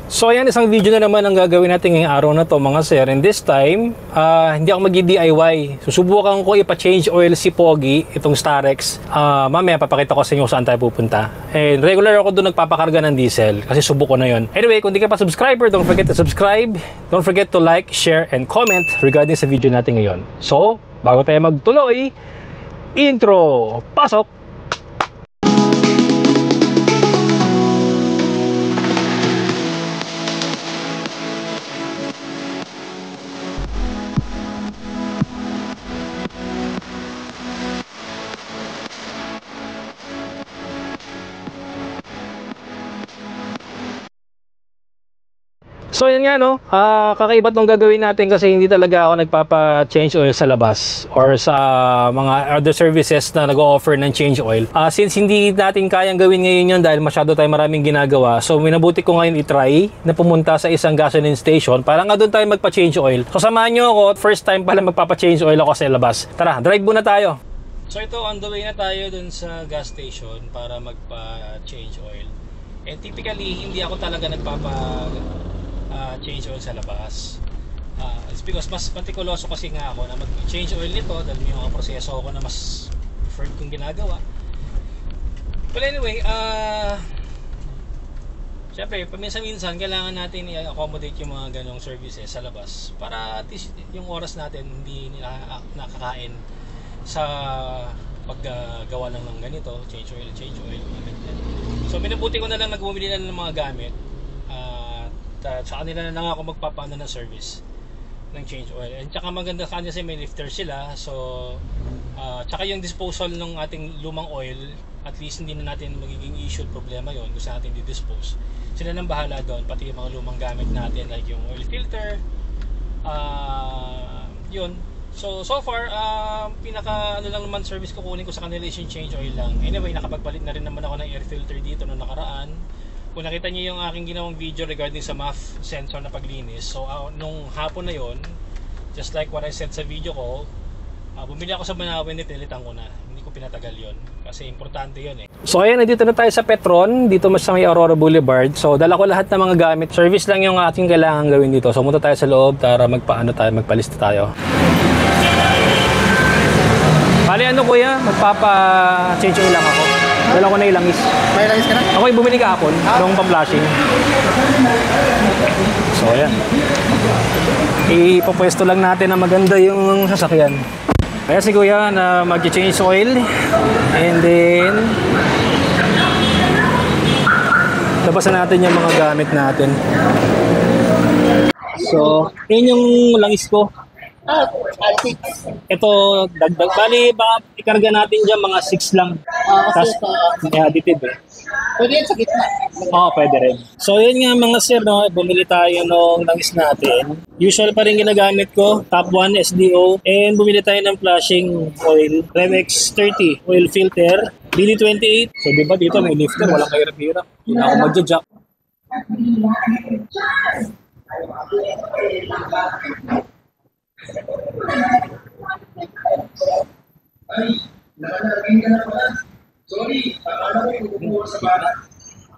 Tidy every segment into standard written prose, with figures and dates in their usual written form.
So ayan, isang video na naman ang gagawin natin ngayong araw na to mga sir. And this time, hindi ako mag-DIY. Susubukan ko ipa-change oil si Pogi, itong Starex. Mamaya papakita ko sa inyo saan tayo pupunta. And regular ako doon nagpapakarga ng diesel kasi subok ko na yon. Anyway, kung di ka pa subscriber, don't forget to subscribe. Don't forget to like, share, and comment regarding sa video natin ngayon. So, bago tayo magtuloy, intro! Pasok! So yun nga no, kakaiba tong gagawin natin kasi hindi talaga ako nagpapa-change oil sa labas or sa mga other services na nag-o-offer ng change oil. Since hindi natin kayang gawin ngayon yun dahil masyado tayong maraming ginagawa, so minabuti ko ngayon i-try na pumunta sa isang gasoline station para nga doon tayo magpa-change oil. So samahan nyo ako, first time pala magpapa-change oil ako sa labas. Tara, drive muna tayo. So ito, on the way na tayo dun sa gas station para magpa-change oil. And typically, hindi ako talaga change oil sa labas. It's because mas patikuloso kasi nga ako na mag-change oil nito dahil may mga proseso ako na mas preferred kong ginagawa. But anyway, syempre, paminsan-minsan kailangan natin i-accommodate yung mga ganong services sa labas para at least yung oras natin hindi nakakain sa paggawa lang ng ganito, change oil, mga ganyan. So, minabuti ko na lang nagbumili na ng mga gamit. Sa kanila na lang ako magpapaano ng service ng change oil. And tsaka maganda sa kanya kasi may lifter sila. So tsaka yung disposal ng ating lumang oil, at least hindi na natin magiging issue, problema yon kung saan natin di-dispose. Sila nang bahala doon, pati yung mga lumang gamit natin like yung oil filter, yun. So far, pinaka ano lang naman service ko kunin ko sa kanila is yung change oil lang. Anyway, nakapagpalit na rin naman ako ng air filter dito noong nakaraan. Kung nakita niyo yung aking ginawang video regarding sa MAF sensor na paglinis, so nung hapon na yon, just like what I said sa video ko, bumili ako sa Manawin at nilitan ko na. Hindi ko pinatagal yon kasi importante yon eh. So ayan, nandito na tayo sa Petron, dito mas sa may Aurora Boulevard. So dala ko lahat ng mga gamit. Service lang yung ating kailangan gawin dito. So munta tayo sa loob para magpalista tayo. Bali ano kuya, magpapa-change oil lang ako. Dala ko na ilangis. May langis ka na? Ako yung bumili kahapon, nung pa-flashing. So ayan. Ipapwesto lang natin na maganda yung sasakyan. Kaya si kuya na mag-change oil. And then labasan natin yung mga gamit natin. So, yun yung langis ko. Ito, dagdag. Bali, baka ikarga natin dyan mga 6 lang. Tapos, may additive eh. Pwede yan sa gitna. Oo, pwede rin. So, yun nga mga sir, no? Bumili tayo ng langis natin. Usual pa rin ginagamit ko, Top 1 SDO. And bumili tayo ng flashing oil, Remex 30 oil filter, BD28. So, di ba dito may lifter, walang kahirap-hirap. Hindi na ako magja-jack. Ay, nakalagay ka na pala. Sorry, akala ko yung kumuha sa bata.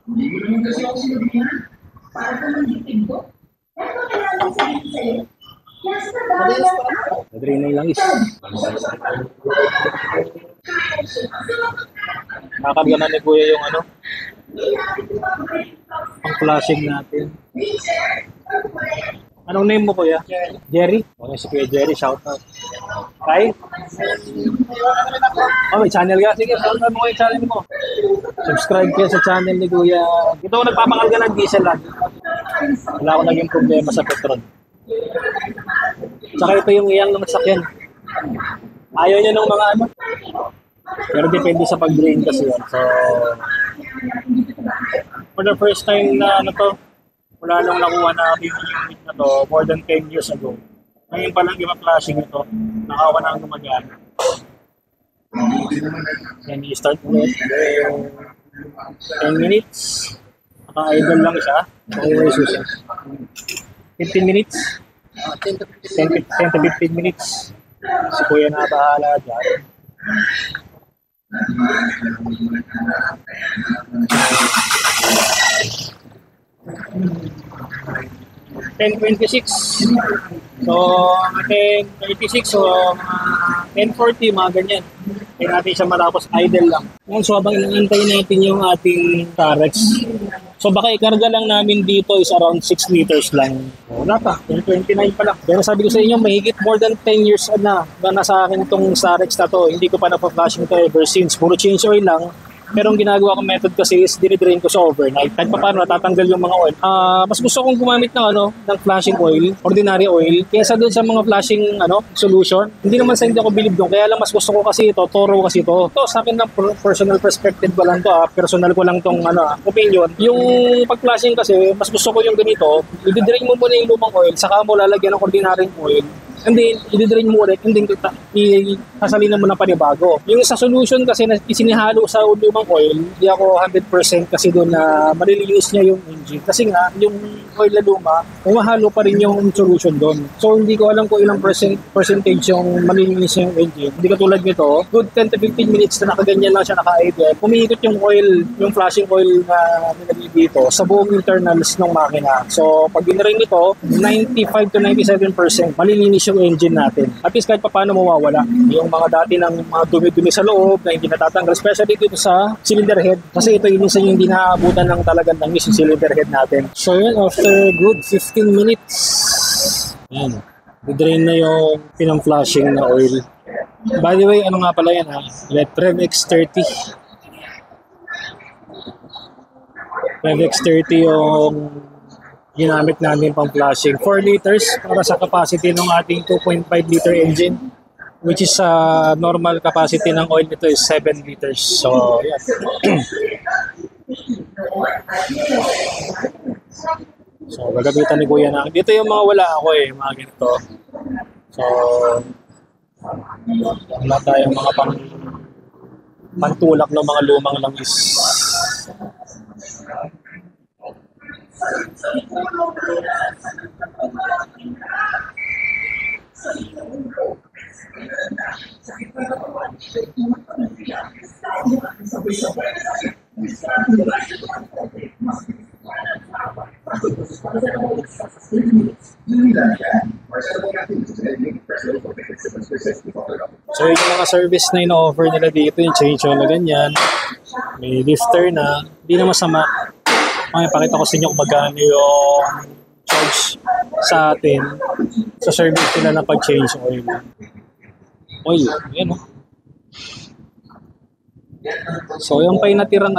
Hindi mo naman kasi ako sinabihan. Para ka magiging ko? Pero kailangan sabihin sa'yo. Kaya sa trabaho lang ako. Nadrin na yung langis. Nakakarga na ni kuya yung ano, ang flashing natin. Anong name mo kuya? Jerry? Okay, si kuya Jerry, shout out. Kai? Oh, may channel ka? Sige, shout out mo yung channel mo. Subscribe kayo sa channel ni kuya. Dito ako nagpapakarga ng diesel lang. Wala akong naging problema sa Petron. Tsaka ito yung iyang ng sakyan. Ayaw niya ng mga ano. Pero depende sa pag-drain kasi yan. So, for the first time na ano to, wala nang nakuha na yung unit na to more than 10 years ago. Ngayon pa lang ipa-flashing ito. Nakawa na ang gumagana. Then i-start ulit. 10 minutes. Naka-idle lang siya. So, 15 minutes. 10 to 15 minutes. Si kuya na bahala dyan. 10.26. So, 10.36, so 10.40, mga ganyan. Kaya natin siya matapos idle lang. Ngayon, so habang inaantay natin yung ating Tarex. So baka ikarga lang namin dito is around 6 liters lang. Wala pa, 29 pa lang. Pero sabi ko sa inyo, mahigit more than 10 years na nasa akin itong Tarex na to. Hindi ko pa napaflashing ito ever since. Puro change oil lang. Pero ang ginagawa kong method kasi is dinidrain ko sa overnight. Kahit pa paano natatanggal yung mga oil. Mas gusto kong gumamit ng ng flashing oil, ordinary oil, kaysa doon sa mga flashing solution. Hindi naman sa hindi ako believe doon. Kaya lang mas gusto ko kasi ito, thorough kasi ito. Ito sa akin ng personal perspective ko lang to, personal ko lang tong opinion. Yung pag-flashing kasi, mas gusto ko yung ganito. I-drain mo muna yung lumang oil, saka mo lalagyan ng ordinary oil. And then, i-drain mo ulit, and then sasalinan mo na panibago. Yung sa solution kasi na isinihalo sa lumang oil, hindi ako 100% kasi doon na malilinis niya yung engine. Kasi nga, yung oil na luma, umahalo pa rin yung solution doon. So, hindi ko alam kung ilang percentage yung malilinis yung engine. Hindi katulad nito, good 10 to 15 minutes na nakaganyan lang siya naka-idle. Umiikot yung oil, yung flashing oil na nilagay dito sa buong internals ng makina. So, pag dinrain nito, 95 to 97% malilinis yung engine natin. At least kahit pa paano mawawala yung mga dati ng mga dumi-dumi sa loob na hindi natatanggal, especially dito sa cylinder head. Kasi ito yung minsan yung hindi naaabutan ng talagang langis yung cylinder head natin. So yun, after good 15 minutes, yan, drain na yung pinang-flashing na oil. By the way, ano nga pala yan Rev X30. Rev X30 yung ginamit namin pang flashing. 4 liters para sa capacity ng ating 2.5 liter engine, which is normal capacity ng oil nito is 7 liters. So, yeah. So, gagamitan ni Kuya na. Dito yung mga wala ako mga ganito. So, wala tayong mga pantulak ng mga lumang langis. So yung mga service na ino-offer nila dito, yung change oil na ganyan, may lifter na, hindi na masama. Pakita ko sa inyo kung magkano yung charge sa atin sa service nila na pag-change oil. Oil, yan So yung pa yung natirang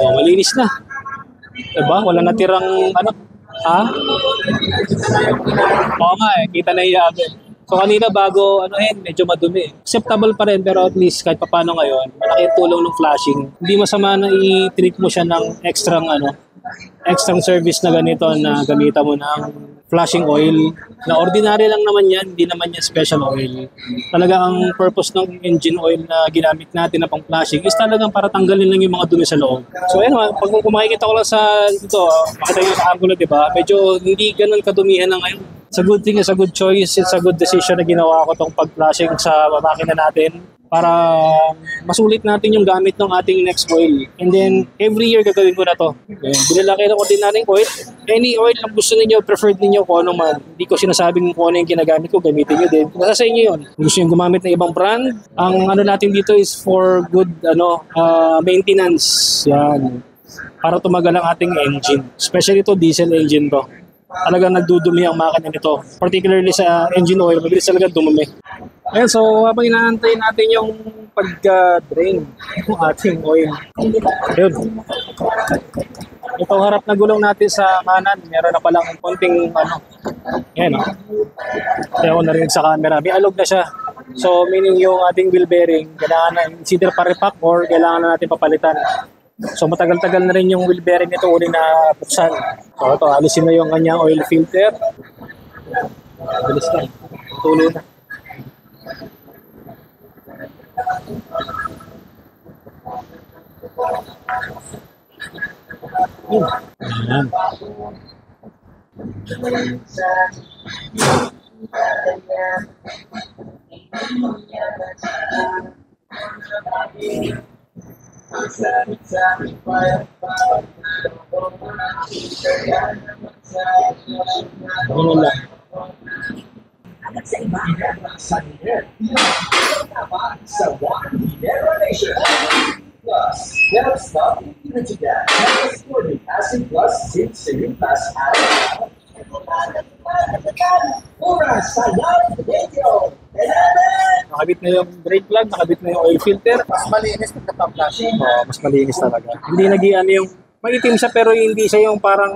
malinis na. Diba? Wala natirang Oo nga kita na iyagan. So kanina bago medyo madumi. Acceptable pa rin pero at least kahit paano ngayon, malaki yung tulong ng flashing. Hindi masama na i-treat mo siya ng extrang service na ganito na gamitan mo ng flashing oil. Na ordinary lang naman yan, hindi naman yan special oil. Talaga ang purpose ng engine oil na ginamit natin na pang flashing is talagang para tanggalin lang yung mga dumi sa loob. So pag makikita ko lang sa ito, makita nyo sa angulo, diba? Medyo hindi ganun kadumihan na ngayon. It's a good thing, it's a good choice, it's a good decision na ginawa ko tong pag-flashing sa makina natin para masulit natin yung gamit ng ating next oil. And then, every year gagawin ko na to. Binila kayo ng ordinary oil. Any oil na gusto niyo, preferred niyo kung ano man. Hindi ko sinasabing kung ano yung ginagamit ko, gamitin niyo din. Nasa sa inyo yun. Kung gusto niyo gumamit ng ibang brand, ang natin dito is for good maintenance. Yan. Para tumagal ang ating engine. Especially to diesel engine to. Talagang nagdudumi ang makina nito. Particularly sa engine oil, mabilis talaga dumumi. Ayan, so habang inaantay natin yung pag-drain ng ating oil. Ayun. Itong harap na gulong natin sa kanan, meron na palang konting Ayan Kaya ako narinig sa camera. May alog na siya. So meaning yung ating wheel bearing, kailangan na either pa-repack or kailangan na natin papalitan. So matagal-tagal na rin yung wheel bearing nito uli na buksan. So ito, alisin na yung kanyang oil filter. Bilis na. Tuloy na. Ayan. Ganun lang. Sa One Generation Plus, never stop even to that. Never scored Acid Plus, Since Plus, Oras sa live video. Nakabit na yung brake plug, nakabit na yung oil filter. Mas malinis pagka-flashing. Oo, mas malinis talaga. Hindi nagiano yung maitim siya pero hindi siya yung parang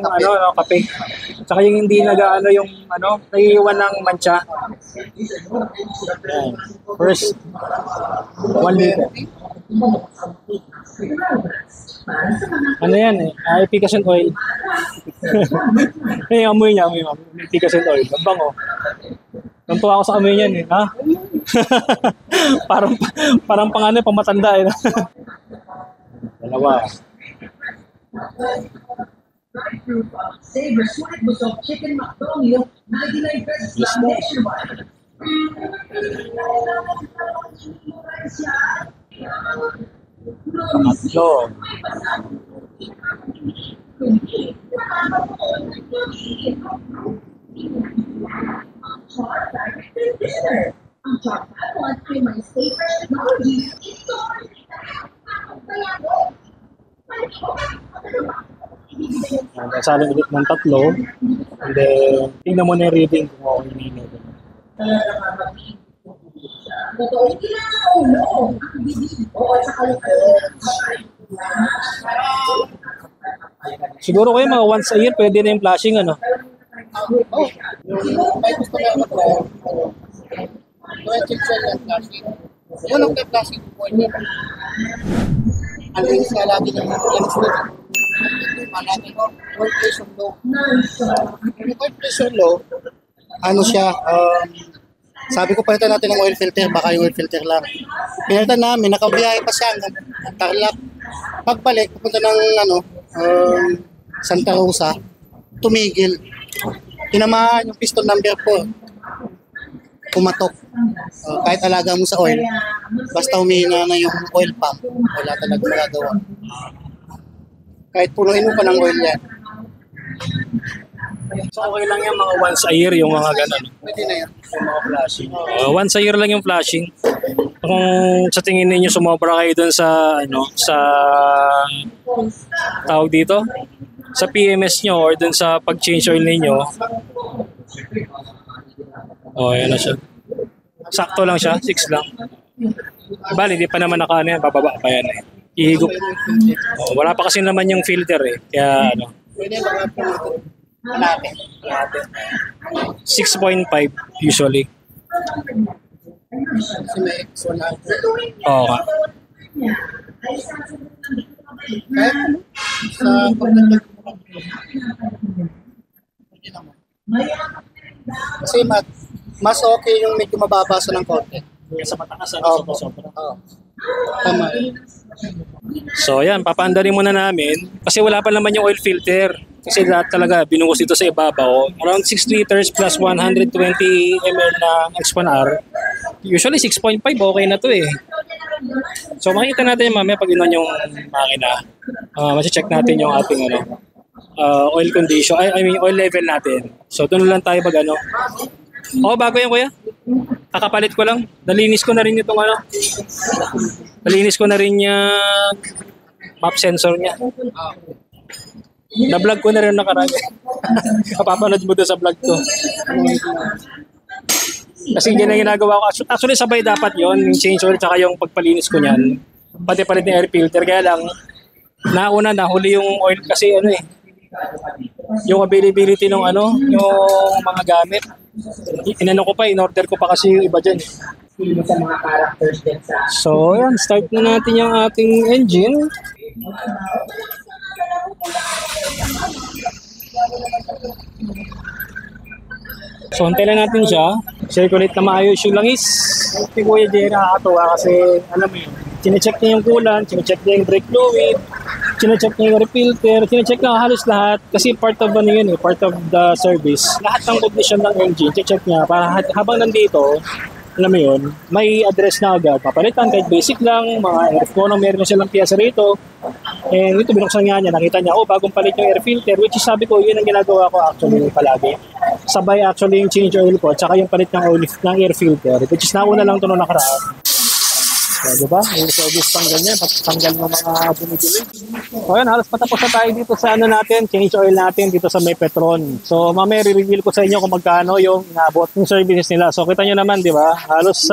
kape. Tsaka yung hindi nag-ano yung naiiwan ng mancha. Yan. First 1 liter. Ano yan eh? Efficacy oil. Eh, amoy niya, amoy. Efficacy oil. Ang bango. Tuntua ako sa amoy niyan eh. Ha? parang pamatanda eh. Dalawa. Saber Sweet Busog Chicken McDonald's 99 pesos lang nationwide. Pangatlo. Ang Chart 5 ay may Stay Fresh technology. Ito kaya mo. Nasalin ulit ng 3. And then, tingnan mo na yung reading kung okay nino. Totoo, hindi lang sa ulo. Oo, sa Siguro kayo mga once a year, pwede na yung flashing May gusto na ako. Check yung flashing. Yun ang flashing point. Ang linis na lagi ng linis na. Malaki ko, oil pressure low. Yung oil pressure low, ano siya, sabi ko palitan natin ng oil filter, baka yung oil filter lang. Pinalitan namin, nakabiyahe pa siya hanggang Tarlac. Pagbalik, pupunta ng Santa Rosa, tumigil. Tinamaan yung piston number 4. Pumatok. Kahit alaga mo sa oil, basta humihina na yung oil pump, wala talaga magagawa. Kahit punuin mo pa ng oil yan. So okay lang yan mga once a year yung mga ganun. Pwede na yan. Yung mga flashing. Once a year lang yung flashing. Kung sa tingin ninyo sumobra kayo dun sa sa tawag dito, sa PMS nyo or dun sa pag-change oil ninyo, yan na siya. Sakto lang siya, 6 lang. Bali, di pa naman naka bababa pa yan eh. Ihigop. Wala pa kasi naman yung filter eh. Kaya Pwede mga malaki. 6.5 usually. Kasi may X100. Oo nga. Kahit sa pagdadag mo pwede naman. Kasi mas okay yung medyo mababasa ng konti. Sa mataas sobra. Tama. So yan, papaandarin muna namin kasi wala pa naman yung oil filter. Kasi lahat talaga binuhos dito sa ibabaw. Around 6 liters plus 120 ml na X1R. Usually 6.5 okay na to eh. So makikita natin mamaya pag inon yung makina. Masi-check natin yung ating oil condition, I mean oil level natin. So doon lang tayo pag bago yan kuya. Kakapalit ko lang. Nalinis ko na rin itong Nalinis ko na rin yung map sensor niya. Na-vlog ko na rin nakarami. Kapapanood mo doon sa vlog ko. Kasi hindi na ginagawa ko. Actually sabay dapat yon yung change oil tsaka yung pagpalinis ko niyan. Pati palit ng air filter. Kaya lang, nauna nahuli yung oil kasi yung availability ng yung mga gamit. Inano ko pa, in-order ko pa kasi yung iba dyan. sa mga characters din sa... So, yan. Start na natin yung ating engine. So, antay lang natin siya. Circulate na maayos yung langis. Si Kuya Jerry nakakatuwa kasi, alam mo yun, chinecheck niya yung coolant, chinecheck niya yung brake fluid, chinecheck niya yung refilter, chinecheck na halos lahat kasi part of part of the service. Lahat ng condition ng engine, check niya para habang nandito, alam mo yun, may address na agad. Papalitan kahit basic lang, mga air flow na meron na silang piyesa rito. And ito binuksan nga niya, nakita niya, bagong palit yung air filter, which is sabi ko, yun ang ginagawa ko actually palagi. Sabay actually yung change oil ko, at saka yung palit ng oil ng air filter, which is nauna lang ito nung nakaraan. So, diba? May service pang ganyan, tanggal ng mga bumibili. So, ayan, halos patapos na tayo dito sa ano natin, change oil natin dito sa May Petron. So, mamaya re-reveal ko sa inyo kung magkano yung inaabot ng services nila. So, kita nyo naman, di ba? Halos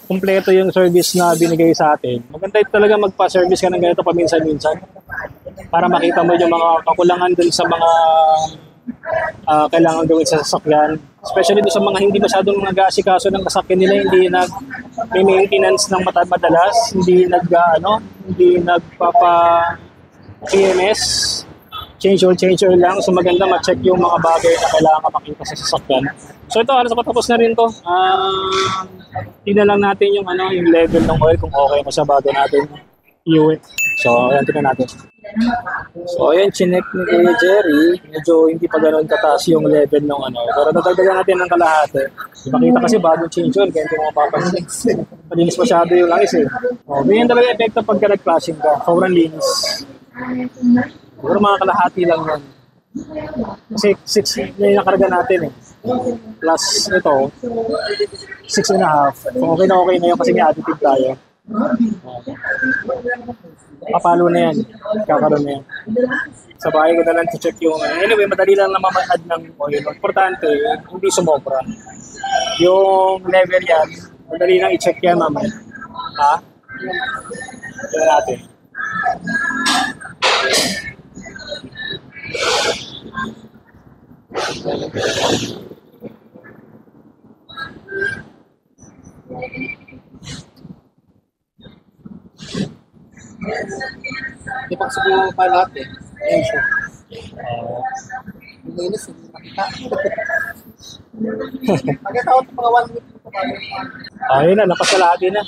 kumpleto yung service na binigay sa atin. Maganda ito talaga magpa-service ka ng ganito paminsan-minsan para makita mo yung mga kakulangan dun sa mga kailangan gawin sa sasakyan. Especially doon sa mga hindi masyadong mga gaasikaso ng sasakyan nila, hindi may maintenance ng madalas, hindi nagpapa PMS, change oil lang. So maganda ma-check yung mga bagay na kailangan makita sa sasakyan. So ito, halos patapos na rin to. Tingnan lang natin yung level ng oil kung okay na siya bago natin i-uwi. So ayan, tingnan natin. So ayan, chinek ni Kuya Jerry, medyo hindi pa ganoon kataas yung level ng pero nadagdagan natin ng kalahati. Makita kasi bagong change oil, kaya hindi mo mapapansin. Malinis masyado yung langis eh. Ganyan talaga epekto pagka nag-flashing ka, sobrang linis. Siguro mga kalahati lang yan. Kasi 6 na yung nakarga natin eh. Plus ito, 6.5. So okay na yun kasi may additive tayo. Papalo na yan, kakaroon na yan. Sa bahay ko na lang to-check yung anyway, madali lang na mamahad ng oil. Importante, hindi sumobra. Yung level yan, madali lang i-check yan mamaya. Ha? Tignan natin. Di pa kasi po pa lahat eh. Ayun siya. Linis, hindi makita. Pagkatawad ng mga 1 week po tayo. Ayun na, napasalati na.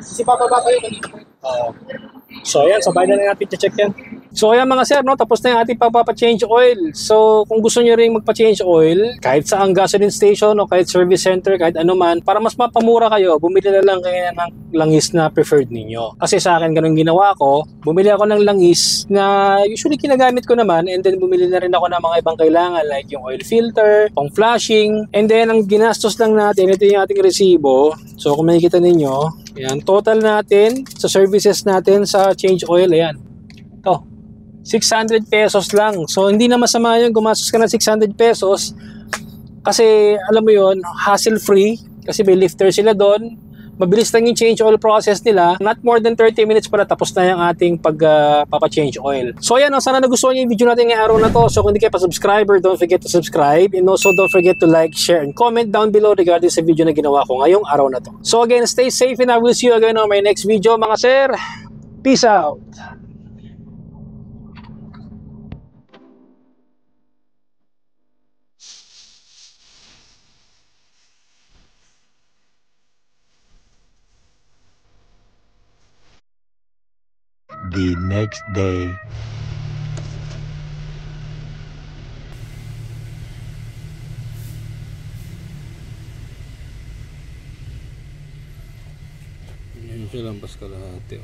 Kasi bababa kayo. So ayan, sabay na natin i-check yan. So ayan mga sir, tapos na yung ating pagpapa-change oil. So kung gusto nyo rin magpa-change oil, kahit sa ang gasoline station o kahit service center, kahit anuman, para mas mapamura kayo, bumili na lang kayo ng langis na preferred ninyo. Kasi sa akin, ganun ginawa ko, bumili ako ng langis na usually kinagamit ko naman, and then bumili na rin ako ng mga ibang kailangan like yung oil filter, pang flashing, and then ang ginastos lang natin, ito yung ating resibo. So kung makikita ninyo, ayan, total natin sa services natin sa change oil, ayan, ito, 600 pesos lang. So hindi na masama yung gumastos ka ng 600 pesos kasi alam mo yon, hassle free kasi may lifter sila doon. Mabilis lang yung change oil process nila. Not more than 30 minutes para tapos na yung ating papa-change oil. So ayan, sana nagustuhan niyo yung video natin ngayong araw na to. So kung hindi kayo pa-subscriber, don't forget to subscribe. And also don't forget to like, share, and comment down below regarding sa video na ginawa ko ngayong araw na to. So again, stay safe and I will see you again on my next video mga sir. Peace out! The next day. Yun siya lampas kalahati.